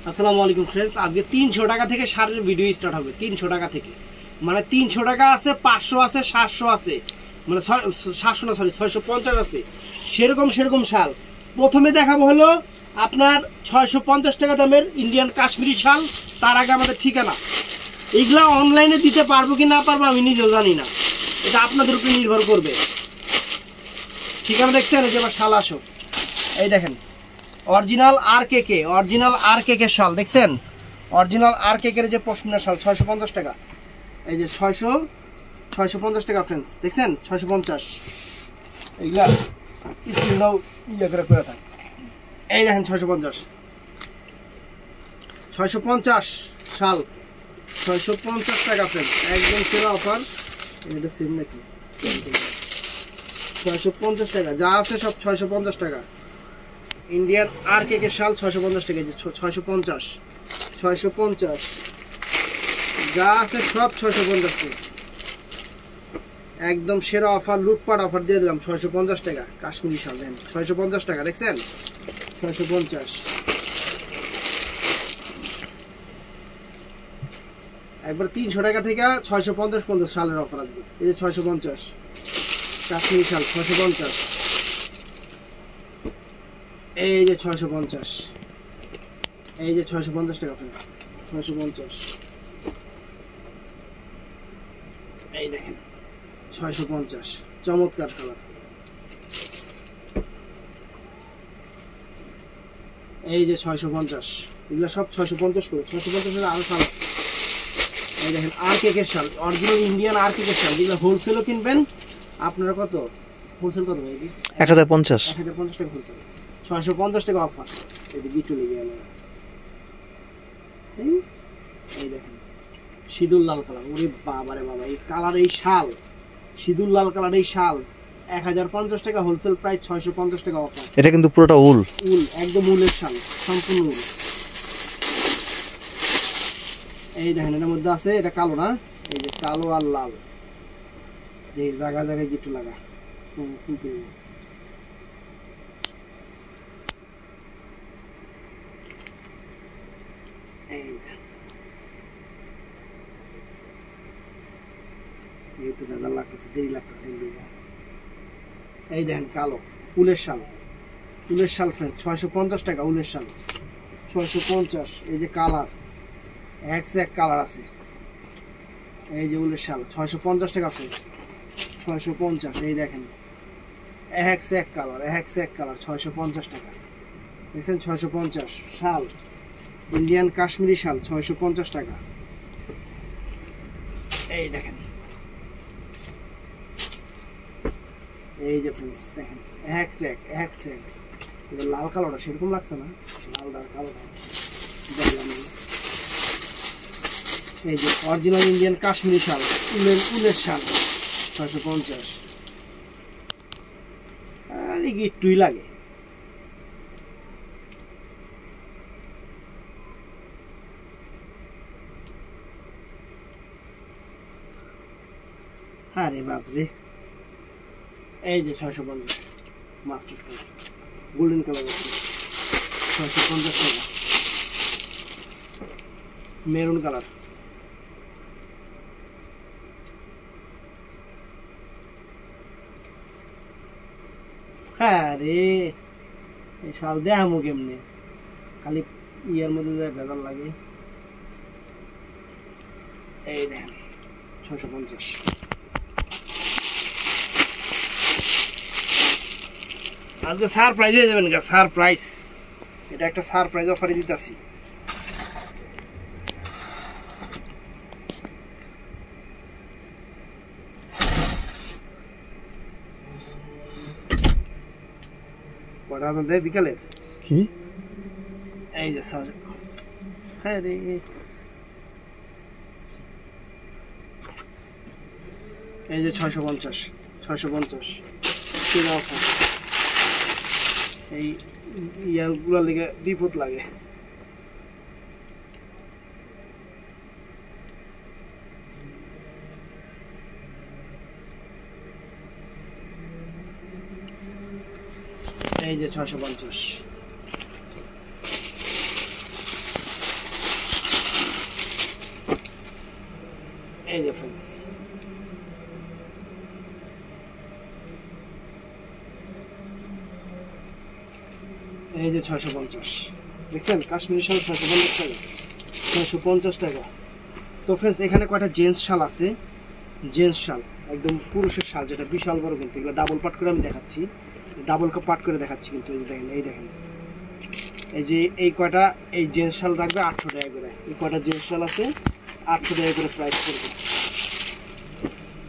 আসসালামু আলাইকুম ফ্রেন্ডস, আজকে 300 টাকা থেকে শাড়ির ভিডিও স্টার্ট হবে। 300 টাকা থেকে, মানে 300 টাকা আছে, 500 আছে, 700 আছে, মানে 700 না, সরি 650 আছে। সেরকম শাল প্রথমে দেখাবো হলো আপনার 650 টাকা দামের ইন্ডিয়ান কাশ্মীরি শাল। তার আগে আমাদের ঠিকানা, এগুলা অনলাইনে দিতে পারবো কি না পারবো আমি নিজেও জানি না, এটা আপনাদের উপরে নির্ভর করবে। ঠিকানা দেখছেন, এই যে আমার শাল আসো, এই দেখেন অরিজিনাল আর কে শাল দেখছেন, অরিজিনাল আর কে যে পশমিনা শাল 650 টাকা। এই যে 650 টাকা ফ্রেন্ডস, দেখছেন 650। এইগুলা স্টিল নাও ইয়ে করে থাকে। এই দেখেন 650 শাল 650 টাকা ফ্রেন্ডস, একদম সেরা অফার। এটা সেম নাকি? 650 টাকা যা আছে সব 650 টাকা। ইন্ডিয়ান আর কে শাল 650 টাকা, 650 যা আছে সব 650 একদম সেরা অফার, লুটপাট অফার দিয়ে দিলাম। 650 টাকা কাশ্মীরি শাল দেন, 650 টাকা দেখছেন 650। একবার 300 টাকা থেকে 650 শালের অফার আসবে। এই যে 650 কাশ্মীরি শাল 650। এই যে 650, এই যে 650 টাকা ফ্রেন্ড, 650। এই দেখেন 650, চমৎকার কালার। এই যে 650, এগুলো সব 650 করে। 650 আরো শাল আছে। এই দেখেন আর কে শাল, অরিজিনাল ইন্ডিয়ান আর কে শাল, যেগুলো হোলসেলও কিনবেন আপনারা। কত হোলসেল? কত ভাই? 1050 টাকা হোলসেল, 650 টাকা অফার। এই যে গিটু লেগে গেল। এই দেখেন সিঁদুর লাল কালার, ওরে বাবারে বাবা, এই কালার, এই শাল সিঁদুর লাল কালার, এই শাল 1050 টাকা হোলসেল প্রাইস, 650 টাকা অফার। এটা কিন্তু পুরোটা উল, একদম উলের শাল, সম্পূর্ণ উল। এই দেখেন এটার মধ্যে আছে, এটা কালো না, এই যে কালো আর লাল, এই জায়গায় গিটু লাগা। এই দেখেন কালো উলের শাল, ফ্রেন্ড 650 টাকা উলের শাল 650। এই যে কালার, এক কালার আছে, এই যে উলের শাল 650 টাকা ফ্রেন্ডস, 650। এই দেখেন এক কালার 650 টাকা দেখছেন, 650 শাল ইন্ডিয়ান কাশ্মীরি শাল 650 টাকা। এই দেখেন, এই যে ফ্রেন্ডস দেখেন এক লাল কালোটা সেরকম লাগছে না, লালটা কালোটা দেখলাম। এই যে অরিজিনাল ইন্ডিয়ান কাশ্মীরি শাল, উলের শাল 650। আর একটুই লাগে। আরে বাপরে, এই যে 650 মাস্টার কালার, গোল্ডেন কালার আছে 650 টাকা। মেরুন কালার, হ্যাঁ রে এই শাল দেখামো কেমনে, খালি ইয়ার মধ্যে ভেজাল লাগে। এই দেখেন 650। আজকে সারপ্রাইজ হয়ে যাবেন, সারপ্রাইজ, এটা একটা সারপ্রাইজ অফারে দিতেছি। কটা দেয় বিকালের কি? এই যে হ্যাঁ রে, এই যে 650 অফার। এই ইয়ারগুলোর লেগে বিপদ লাগে। এই যে 650। এই যে ফ্রেন্ডস, এই যে 650, দেখছেন কাশ্মীরি শাল 650 টাকা, 650 টাকা। তো ফ্রেন্ডস এখানে কয়টা জেন্টস শাল আছে, জেন্টস শাল একদম পুরুষের শাল, যেটা বিশাল বড়, কিন্তু এগুলো ডাবল পাট করে আমি দেখাচ্ছি, ডাবল পাট করে দেখাচ্ছি কিন্তু। এই দেখেন, এই দেখেন, এই যে এই কয়টা এই জেন্টস শাল রাখবে 800 টাকা করে, এই কয়টা জেন্টস শাল আছে 800 টাকা করে প্রাইস করবে,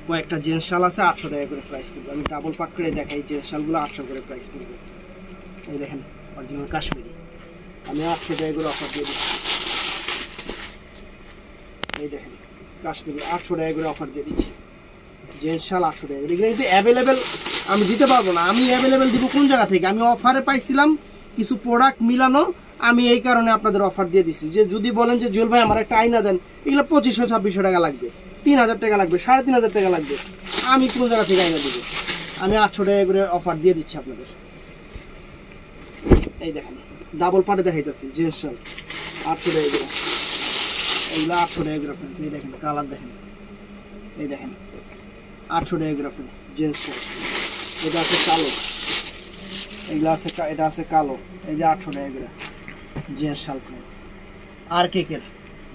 কয়েকটা জেন্টস শাল আছে 800 টাকা করে প্রাইস করবে। আমি ডাবল পাট করে দেখাই, জেন্টস শালগুলো 800 করে প্রাইস করবে। এই দেখেন অরিজিনাল কাশ্মীরি, আমি 800 টাকা করে অফার দিয়ে দিচ্ছি। এই দেখেন কাশ্মীরি 800 টাকা করে অফার দিয়ে দিচ্ছি, জেন্টস শাল 800 টাকা। এগুলো কিন্তু অ্যাভেলেবেল আমি দিতে পারবো না, আমি অ্যাভেলেবেল দিব কোন জায়গা থেকে, আমি অফারে পাইছিলাম কিছু প্রোডাক্ট মিলানো, আমি এই কারণে আপনাদের অফার দিয়ে দিচ্ছি। যে যদি বলেন যে জুয়েল ভাই আমার একটা আয়না দেন, এগুলো 2500-2600 টাকা লাগবে, 3000 টাকা লাগবে, 3500 টাকা লাগবে, আমি কোন জায়গা থেকে আয়না দিব, আমি 800 টাকা করে অফার দিয়ে দিচ্ছি আপনাদের। এই দেখেন ডাবল পাটে দেখাইতেছি জেন্টস শাল 800 টাকা করে, এইগুলো 800 টাকা করে ফ্রেন্ডস। এই দেখেন কালার দেখেন, এই দেখেন 800 টাকা করে ফ্রেন্ডস জেন্টস শাল। এটা আছে কালো, এগুলো আছে, এটা আছে কালো, এই যে 800 টাকা করে জেন্টস শাল ফ্রেন্ডস। আর কেকের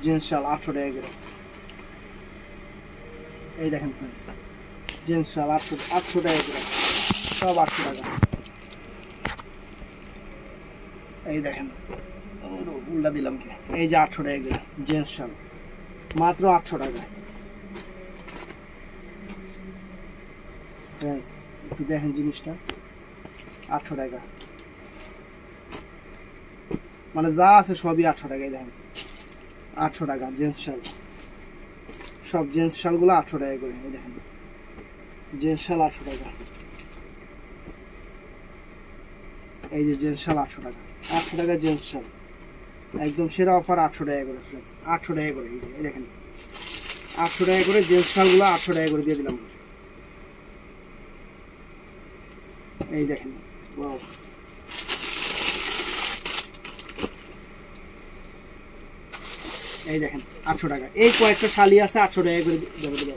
জেন্টস শাল 800 টাকা করে, এই দেখেন ফ্রেন্ডস জেন্টস শাল 800 টাকা করে, সব 800 টাকা। এই দেখেন উল্টা দিলাম কে, এই যে 800 টাকা করে জেন্টস শাল, মাত্র 800 টাকা ফ্রেন্ডস। একটু দেখেন জিনিসটা, 800 টাকা, মানে যা আছে সবই 800 টাকায়। দেখেন 800 টাকা জেন্টস শাল, সব জেন্টস শালগুলো 800 টাকা করে। এই দেখেন জেন্টস শাল 800 টাকা, এই যে জেন্টস শাল 800 টাকা, 800 টাকা জেন্টস শাল, একদম সেরা অফার 800 টাকা করে ফ্রেন্ডস, 800 টাকা করে। এই দেখেন 800 টাকা করে জেন্টস শালগুলো 800 টাকা করে দিয়ে দিলাম। এই দেখেন ওয়াও, এই দেখেন 800 টাকা। এই কয়েকটা শালি আছে 800 টাকা করে দেবো,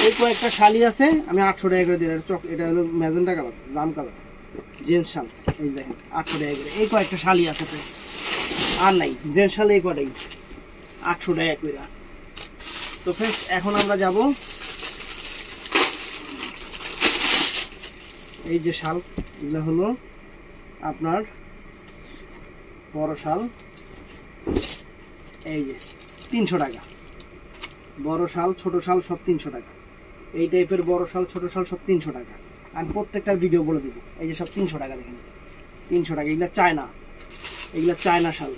এই কয়েকটা শালি আছে আমি 800 টাকা করে দিলাম। এটা হলো ম্যাজেন্টা কালার, জাম কালার জেন্টস শাল, এই দেখেন 800 টাকা করে। এই কয়েকটা শালি আছে ফ্রেন্ডস, আর নাই জেন্টস শাল, এই কটাই 800 টাকা করে। তো ফ্রেন্ডস এখন আমরা যাব এই যে শাল, এগুলো হলো আপনার বড় শাল, এই যে 300 টাকা, বড় শাল ছোট শাল সব 300 টাকা। এই টাইপের বড় শাল ছোট শাল সব 300 টাকা, আমি প্রত্যেকটার ভিডিও বলে দিব। এই যে সব 300 টাকা, দেখেন 300 টাকা। এগুলা চায়না, এগুলা চায়না শাল,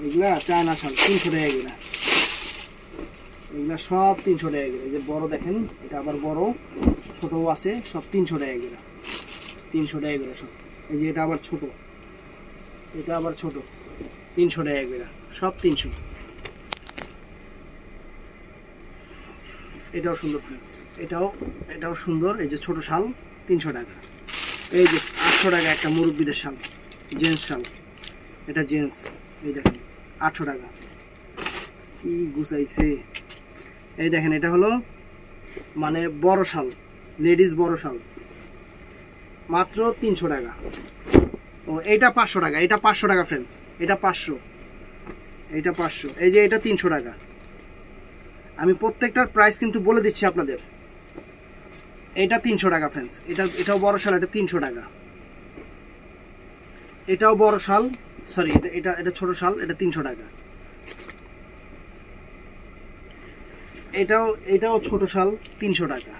এগুলা চায়না শাল 300 টাকা এগুলা, এগুলা সব 300 টাকা এগুলো। এই যে বড় দেখেন, এটা আবার বড় ছোটও আছে, সব 300 টাকা এগুলা, 300 টাকা এগুলো সব। এই যে এটা আবার ছোট, এটা আবার ছোট, 300 টাকা এগুলা, সব 300। এটাও সুন্দর ফ্রেন্ডস, এটাও সুন্দর। এই যে ছোট শাল 300 টাকা। এই যে 800 টাকা একটা মুরব্বীদের শাল, জেন্টস শাল, এটা জেন্টস, এই দেখেন 800 টাকা, কি গুছাইছে। এই দেখেন এটা হলো মানে বড় শাল, লেডিস বড় শাল, মাত্র 300 টাকা। ও এইটা 500 টাকা, এটা 500 টাকা ফ্রেন্ডস, এটা 500, এইটা 500। এই যে এটা 300 টাকা। আমি প্রত্যেকটার প্রাইস কিন্তু বলে দিচ্ছি আপনাদের। এটা 300 টাকা ফ্রেন্ডস, এটাও বড় শাল, এটা 300 টাকা। এটাও বড় শাল, সরি এটা ছোট শাল, এটা 300 টাকা। এটাও ছোট শাল 300 টাকা।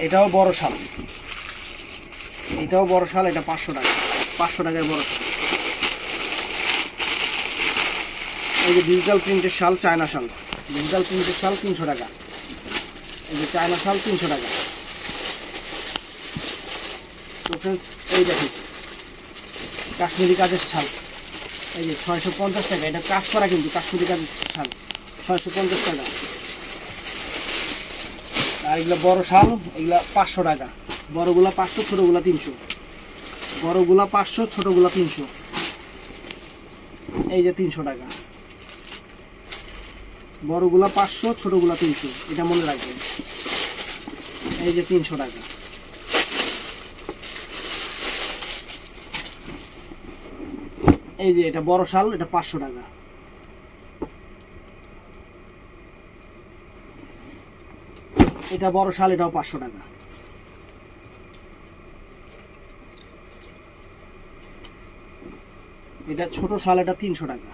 এটাও বড় শাল, এটাও বড় শাল, এটা 500 টাকা, 500 টাকায় বড় শাল। এই যে ডিজিটাল প্রিন্টের শাল, চায়না শাল, ডিজিটাল প্রিন্টের শাল 300 টাকা। এই যে চায়না শাল 300 টাকা। তো ফ্রেন্ডস এই দেখুন কাশ্মীরি কাজের শাল, এই যে 650 টাকা, এটা কাজ করা কিন্তু কাশ্মীরি কাজের শাল 650 টাকা। আর এগুলো বড় শাল, এগুলা 500 টাকা। বড়গুলা 500, ছোটগুলা 300। বড়গুলা 500, ছোটগুলা 300। এই যে 300 টাকা। বড়গুলা 500, ছোটগুলা 300, এটা মনে রাখবেন। এই যে 300 টাকা। এই যে এটা বড় শাল, এটা 500 টাকা। এটা বড় শাল, এটাও 500 টাকা। এটা ছোট শাল, এটা 300 টাকা।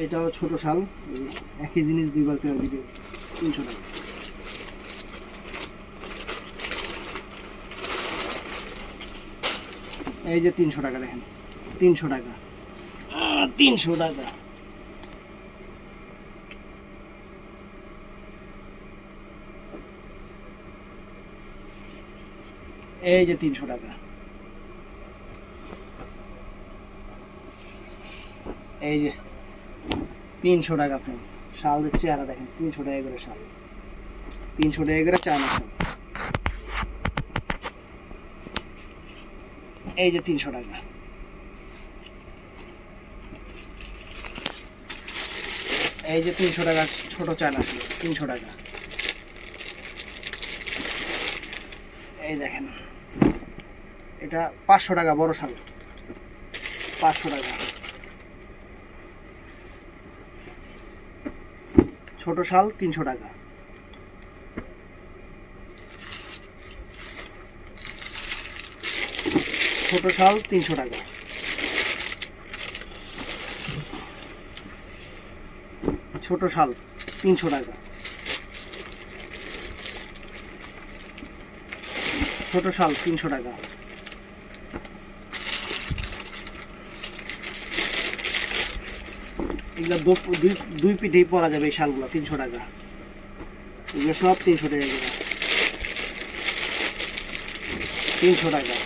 এটাও ছোট শাল, একই জিনিস দুইবার করে ভিডিও, 300 টাকা। এই যে 300 টাকা, দেখেন 300 টাকা, 300 টাকা। এই যে 300 টাকা। এই যে 300 টাকা ফ্রেন্ডস। শালের চেহারা দেখেন, 300 টাকা করে শাল, 300 টাকা করে চায়না শাল। এই যে 300 টাকা। এই যে 300 টাকা ছোট চায়না শাল, 300 টাকা। এই দেখেন, এটা 500 টাকা বড় শাল, 500 টাকা। ছোট শাল 300 টাকা। ছোট শাল 300 টাকা। ছোট শাল 300 টাকা। ছোট শাল 300 টাকা। এগুলো দুই পিঠেই পরা যাবে এই শালগুলো, 300 টাকা। এগুলো সব 300 টাকা করে, 300 টাকা।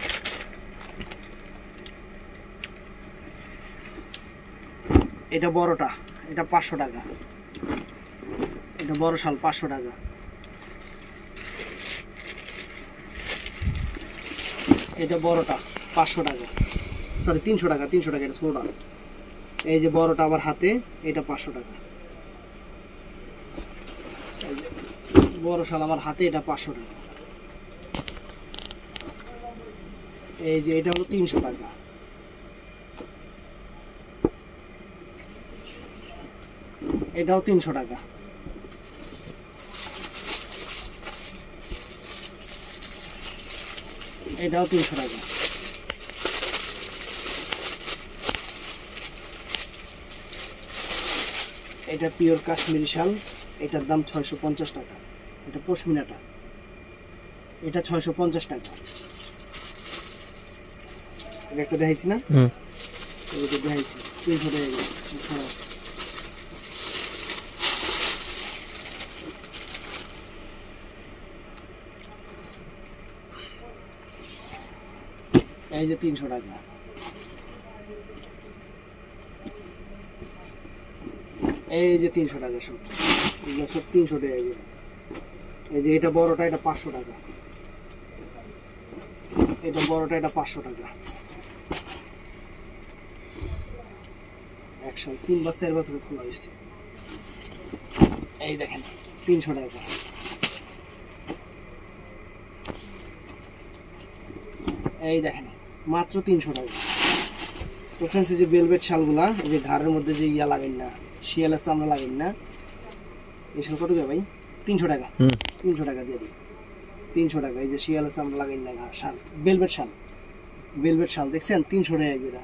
এটা বড়টা, এটা 500 টাকা। এটা বড় শাল, 500 টাকা। এটা বড়টা 500 টাকা, সরি 300 টাকা, 300 টাকা। এটা ছোটটা, এই যে বড়টা আমার হাতে, এটা 500 টাকা। বড় শাল আমার হাতে, এটা 500 টাকা। এই যে এটা হলো 300 টাকা। এটাও 300 টাকা। এটাও 300 টাকা। এটা পিওর কাশ্মীরি শাল, এটার দাম 650 টাকা। এটা পশমিনাটা, এটা 650 টাকা। এটা একটা দেখাইছি না, এটা দেখাইছি 300 টাকা। এই যে 300 টাকা। এই যে 300 টাকা সব, এগুলো সব 300 টাকা। এই যে এটা বড়টা, এটা 500 টাকা। এটা বড়টা, এটা 500 টাকা। একশো 3 বা 4 বার করে খোলা হয়েছে। এই দেখেন 300 টাকা। এই দেখেন মাত্র 300 টাকা। তো ফ্রেন্ডস, এই যে ভেলভেট শালগুলা, এই যে ঘাড়ের মধ্যে যে ইয়া লাগাই না, শিয়ালের চামড়া লাগাই না, এই শাল কত যাবে ভাই? 300 টাকা। 300 টাকা দিয়ে দিই, 300 টাকা। এই যে শিয়ালের চামড়া লাগাই না শাল, ভেলভেট শাল, ভেলভেট শাল দেখছেন 300 টাকা করে।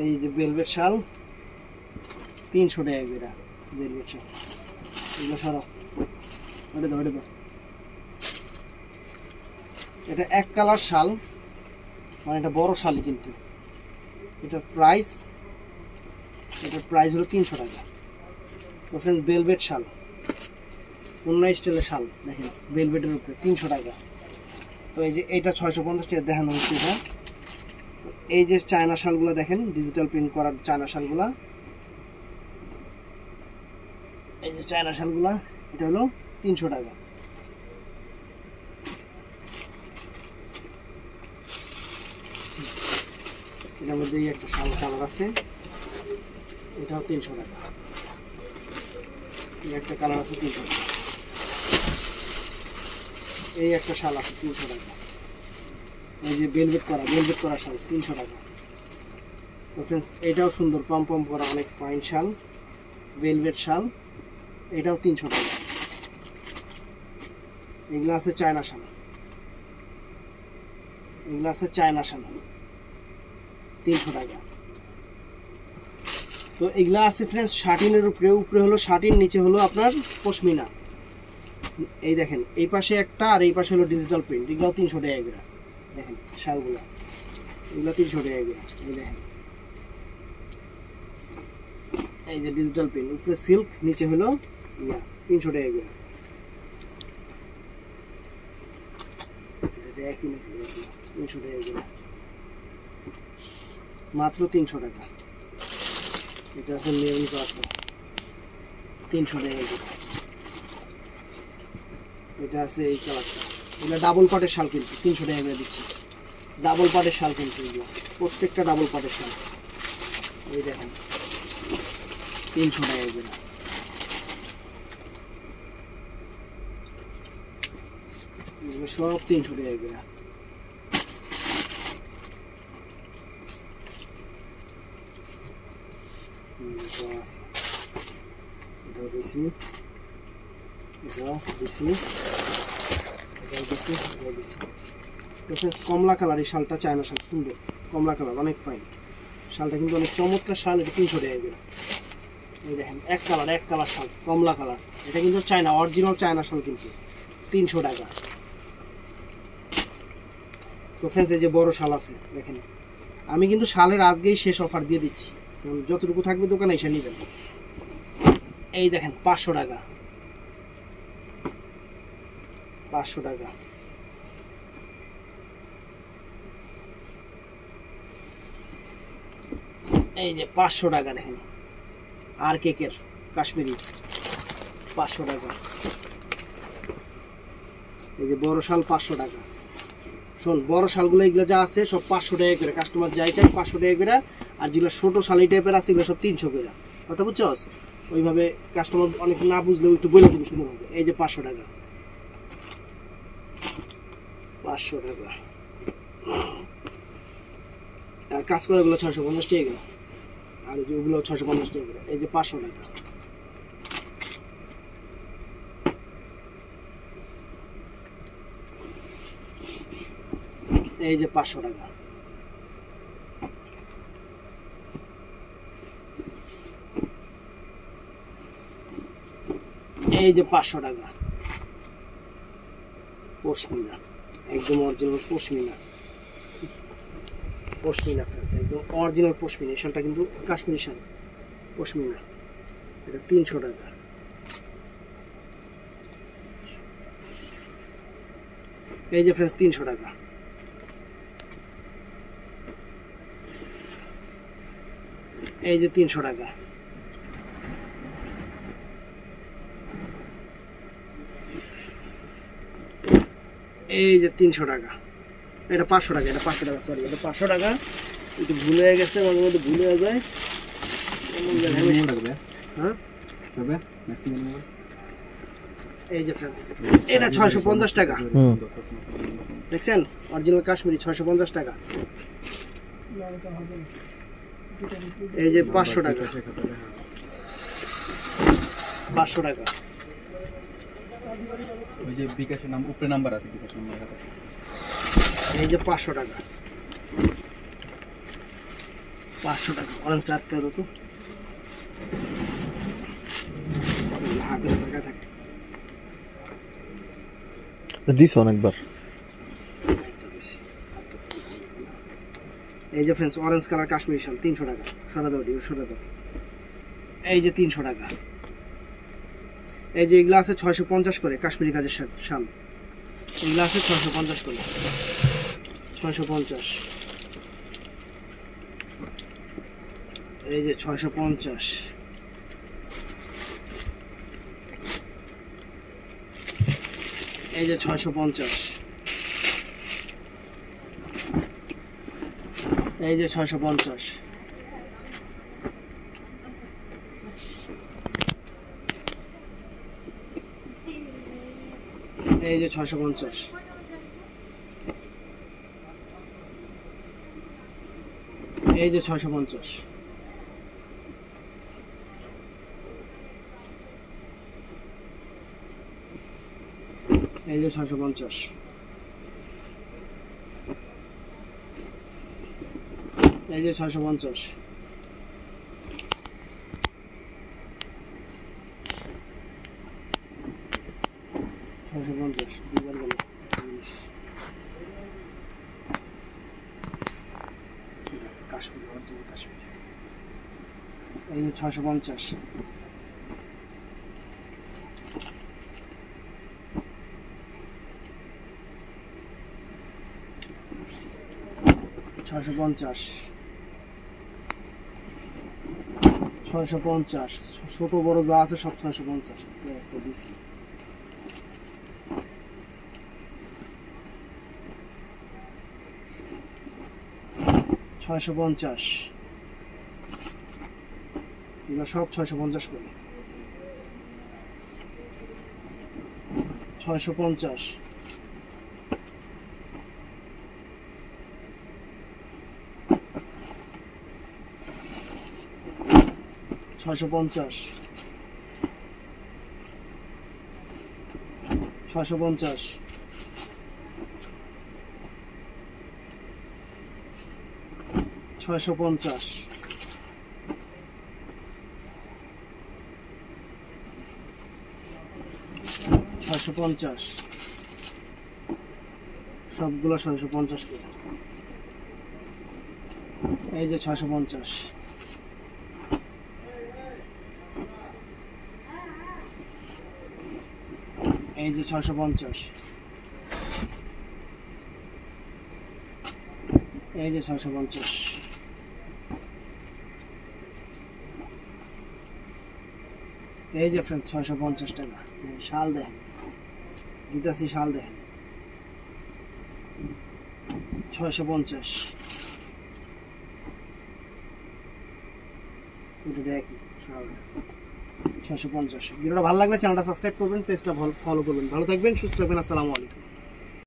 এই যে ভেলভেট শাল 300 টাকা করে, ভেলভেট শাল। এগুলো সরো, ওটা দাও, ওটা দাও। এটা এক কালার শাল, মানে এটা বড় শালই, কিন্তু এটার প্রাইস হলো 300 টাকা। তো ফ্রেন্ডস, ভেলভেট শাল, অন্য স্টাইলের শাল দেখেন, ভেলভেটের উপরে 300 টাকা। তো এই যে এটা 650 টাকা দেখানো হচ্ছে। এটা এই যে চায়না শালগুলো দেখেন, ডিজিটাল প্রিন্ট করার চায়না শালগুলা, এই যে চায়না শালগুলা, এটা হলো 300 টাকা। এটার মধ্যে এই একটা শাল কালার আছে, এটাও 300 টাকা। এই একটা কালার আছে 300 টাকা। এই একটা শাল আছে 300 টাকা। এই যে ভেলভেট করা শাল 300 টাকা। তো ফ্রেন্ডস, এটাও সুন্দর পম পম করা অনেক ফাইন শাল, ভেলভেট শাল, এটাও 300 টাকা। এগুলো আছে চায়না শাল, এগুলো আছে চায়না শাল 300 টাকা। তো এগুলা আছে ফ্রেন্ডস শার্টিনের উপরে, উপরে হলো শার্টিন, নিচে হলো আপনার পশমিনা। এই দেখেন, এই পাশে একটা আর এই পাশে হলো ডিজিটাল প্রিন্ট, এগুলো 300 টাকা করে। দেখেন শালগুলা, এগুলো 300 টাকা করে। এই দেখেন, এই যে ডিজিটাল প্রিন্ট, উপরে সিল্ক, নিচে হলো ইয়া, 300 টাকা করে। এটা একই নাকি? 300 টাকা করে, মাত্র 300 টাকা। এটা আছে মেরুন কালার, 300 টাকা করে। এটা আছে এই কালারটা, এটা ডাবল পাটের শাল, কিন্তু 300 টাকা করে দিচ্ছি। ডাবল পাটের শাল কিন্তু এগুলো প্রত্যেকটা ডাবল পাটের শাল। এই দেখেন 300 টাকা করে। এগুলো সব 300 টাকা করে। এটাও দিছি, এটাও দিছি, এটাও দিছি, এটাও দিছি। কমলা কালার এই শালটা, চায়না শাল, সুন্দর কমলা কালার, অনেক ফাইন শালটা, কিন্তু অনেক চমৎকার শাল। এটা 300 টাকা করে। এই দেখেন এক কালার শাল, কমলা কালার, এটা কিন্তু চায়না, অরিজিনাল চায়না শাল, কিন্তু 300 টাকা। তো ফ্রেন্ডস, এই যে বড় শাল আছে দেখেন, আমি কিন্তু শালের আজকেই শেষ অফার দিয়ে দিচ্ছি, যতটুকু থাকবে দোকানে এসে নিবেন। এই দেখেন 500 টাকা, 500 টাকা। এই যে 500 টাকা দেখেন, আর কেকের কাশ্মীরি 500 টাকা। এই যে বড় শাল 500 টাকা। শোন, বড় শালগুলো এগুলো যা আছে সব 500 টাকা করে, কাস্টমার যাই চাই 500 টাকা করে। আর যেগুলো ছোট শাল এই টাইপের আছে এগুলো সব 300 করে। কথা বুঝছস? ওইভাবে কাস্টমার অনেক না বুঝলেও একটু বলে দিবি সুন্দরভাবে। এই যে 500 টাকা, 500 টাকা। আর কাজ করে ওগুলো 650 টাকা করে, আর ওগুলো 650 টাকা করে। এই যে 500 টাকা। এই যে 500 টাকা। এই যে 500 টাকা। পশমিনা, একদম অরিজিনাল পশমিনা, পশমিনা ফ্রেন্ডস, একদম অরিজিনাল পশমিনা। এই শালটা কিন্তু কাশ্মীরি শাল, পশমিনা। এটা 300 টাকা। এই যে ফ্রেন্ডস 300 টাকা। এই যে 300 টাকা। এই যে 300 টাকা। এটা 500 টাকা, এটা 500 টাকা, সরি এটা 500 টাকা। একটু ভুল হয়ে গেছে, মাঝে মধ্যে ভুল হয়ে যায়। হ্যাঁ, এই যে ফ্রেন্ডস, এটা 650 টাকা। দেখছেন, অরিজিনাল কাশ্মীরি 650 টাকা। এই যে 500 টাকা, 500 টাকা। ওই যে বিকাশের নাম উপরে নাম্বার আছে, বিকাশ নাম্বার। এই যে 500 টাকা, 500 টাকা। অরেঞ্জ স্টার্ট করে তো হাতে টাকা থাকে। দিস অনেকবার। এই যে ফ্রেন্ডস, অরেঞ্জ কালার কাশ্মীরি শাল 300 টাকা। সরা দাও, সরা দাও। এই যে 300 টাকা। এই যে এগুলো আছে 650 করে, কাশ্মীরি কাজের শাল। এগুলো আছে 650 করে, 650। এই যে 650। এই যে 650, এই যে 650, এই যে 650, এই যে 650, এই যে 650, এই যে 650, দুবার গেল 30, কাশ্মীর অরিজিনাল কাশ্মীর, এই যে 650, ছয়শো পঞ্চাশ, ছোট বড় যা আছে সব 650 একটা দিছি। $650, এগুলো সব 650 করে। 650, $650, 650, $650, সবগুলো 650 করে। এই যে 650, এই যে 650, এই যে 650, এই যে ফ্রেন্ড 650 টাকা। শাল দেখেন, দিতেছি শাল দেখেন, 650, এটা দেখি 650। ভিডিওটা ভালো লাগলে চ্যানেলটা সাবস্ক্রাইব করবেন, পেজটা ফলো করবেন। ভালো থাকবেন, সুস্থ থাকবেন। আসসালামু আলাইকুম।